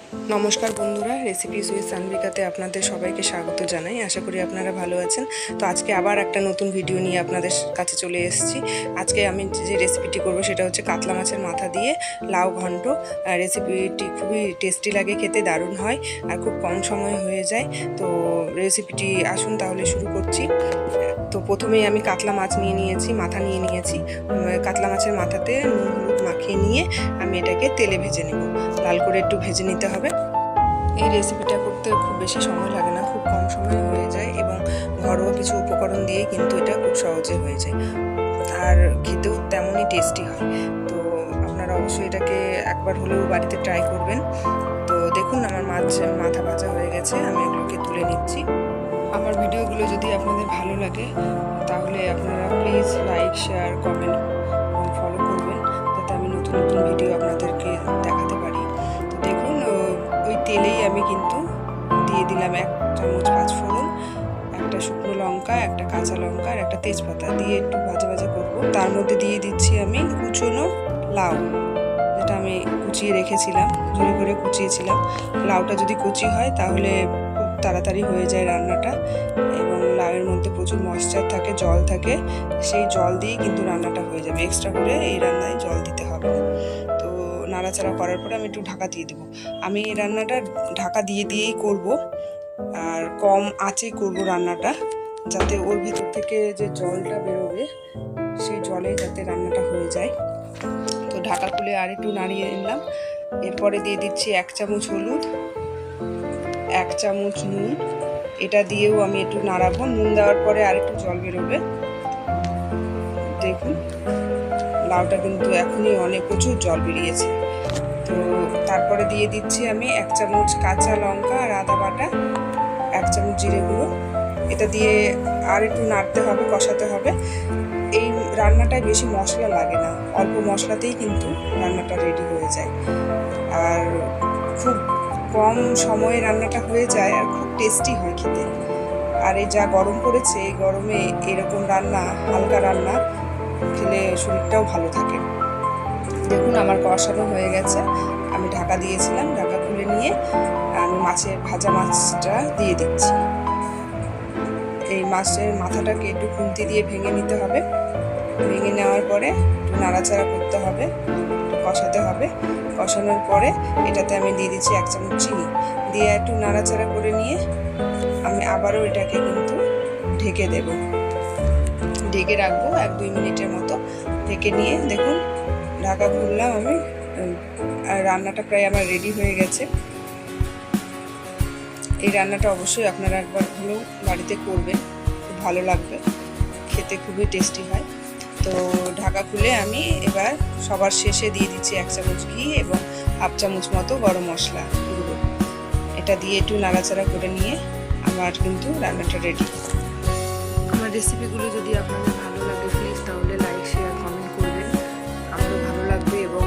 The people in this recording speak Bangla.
নমস্কার বন্ধুরা, রেসিপিস উইথ সানভিকাতে আপনাদের সবাইকে স্বাগত জানাই। আশা করি আপনারা ভালো আছেন। তো আজকে আবার একটা নতুন ভিডিও নিয়ে আপনাদের কাছে চলে এসেছি। আজকে আমি যে রেসিপিটি করব সেটা হচ্ছে কাতলা মাছের মাথা দিয়ে লাউ ঘন্ট। রেসিপিটি খুবই টেস্টি লাগে, খেতে দারুণ হয় আর খুব কম সময় হয়ে যায়। তো রেসিপিটি আসুন তাহলে শুরু করছি। তো প্রথমেই আমি কাতলা মাছ নিয়ে নিয়েছি, মাথা নিয়ে নিয়েছি। কাতলা মাছের মাথাতে নুন হলুদ মাখিয়ে নিয়ে আমি এটাকে তেলে ভেজে নেব। লাল করে একটু ভেজে নিতে হবে। এই রেসিপিটা করতে খুব বেশি সময় লাগে না, খুব কম সময়ে হয়ে যায় এবং ঘরোয়া কিছু উপকরণ দিয়ে কিন্তু এটা খুব সহজে হয়ে যায় আর খেতেও তেমনই টেস্টি হয়। তো আপনারা অবশ্যই এটাকে একবার হলেও বাড়িতে ট্রাই করবেন। তো দেখুন আমার মাথা ভাজা হয়ে গেছে, আমি এগুলোকে তুলে নিচ্ছি। আমার ভিডিওগুলো যদি আপনাদের ভালো লাগে তাহলে আপনারা প্লিজ লাইক, শেয়ার, কমেন্ট এবং ফলো করবেন, যাতে আমি নতুন নতুন ভিডিও আপনাদেরকে দেখাতে পারি। তো দেখুন ওই তেলেই আমি কিন্তু দিয়ে দিলাম 1 চামচ পাঁচফোড়ন, একটা শুকনো লঙ্কা, একটা কাঁচা লঙ্কা আর একটা তেজপাতা দিয়ে একটু ভাজা ভাজা করবো। তার মধ্যে দিয়ে দিচ্ছি আমি কুচনো লাউ, যেটা আমি কুচিয়ে রেখেছিলাম, ঝুড়ি করে কুচিয়েছিলাম। লাউটা যদি কুচি হয় তাহলে খুব তাড়াতাড়ি হয়ে যায় রান্নাটা এবং লাউয়ের মধ্যে প্রচুর ময়েশ্চার থাকে, জল থাকে, সেই জল দিয়েই কিন্তু রান্নাটা হয়ে যাবে। এক্সট্রা করে এই রান্নায় জল দিতে হবে না। তো নাড়াচাড়া করার পরে আমি একটু ঢাকা দিয়ে দেবো। আমি এই রান্নাটা ঢাকা দিয়েই করব আর কম আঁচে করব রান্নাটা, যাতে ওর ভিতর থেকে যে জলটা বেরোবে সেই জলে যাতে রান্নাটা হয়ে যায়। তো ঢাকা খুলে আর একটু নাড়িয়ে নিলাম। এরপরে দিয়ে দিচ্ছি 1 চামচ হলুদ, 1 চামচ নুন। এটা দিয়েও আমি একটু নাড়াবো। নুন দেওয়ার পরে আর একটু জল বেরোবে। দেখুন লাউটা কিন্তু এখনই প্রচুর জল বেরিয়েছে। তো তারপরে দিয়ে দিচ্ছি আমি 1 চামচ কাঁচা লঙ্কা আর আদা বাটা, 1 চামচ জিরে গুঁড়ো। এটা দিয়ে আর একটু নাড়তে হবে, কষাতে হবে। এই রান্নাটায় বেশি মশলা লাগে না, অল্প মশলাতেই কিন্তু রান্নাটা রেডি হয়ে যায় আর খুব কম সময়ে রান্নাটা হয়ে যায় আর খুব টেস্টি হয় খেতে। আর এই যা গরম পড়েছে, এই গরমে এরকম রান্না, হালকা রান্না খেলে শরীরটাও ভালো থাকে। দেখুন আমার কষানো হয়ে গেছে। আমি ঢাকা দিয়েছিলাম, ঢাকা খুলে নিয়ে আমি ভাজা মাছটা দিয়ে দিচ্ছি। এই মাছের মাথাটাকে একটু খুন্তি দিয়ে ভেঙে নিতে হবে। ভেঙে নেওয়ার পরে একটু নাড়াচাড়া করতে হবে, একটু কষাতে হবে। কষানোর পরে এটাতে আমি দিয়ে দিচ্ছি 1 চামচ চিনি, দিয়ে একটু নাড়াচাড়া করে নিয়ে আমি আবারও এটাকে কিন্তু ঢেকে দেব। ঢেকে রাখবো 1-2 মিনিটের মতো। ঢেকে নিয়ে দেখুন ঢাকা খুললাম আমি, আর রান্নাটা প্রায় আমার রেডি হয়ে গেছে। এই রান্নাটা অবশ্যই আপনারা একবার হলেও বাড়িতে করবেন, খুব ভালো লাগবে, খেতে খুবই টেস্টি হয়। তো ঢাকা খুলে আমি এবার সবার শেষে দিয়ে দিচ্ছি 1 চামচ ঘি এবং 1/2 চামচ মতো গরম মশলা গুঁড়ো। এটা দিয়ে একটু নাড়াচাড়া করে নিয়ে আমার কিন্তু রান্নাটা রেডি। আমার রেসিপিগুলো যদি আপনাদের ভালো লাগে প্লিজ তাহলে লাইক, শেয়ার, কমেন্ট করবেন। আমারও ভালো লাগবে এবং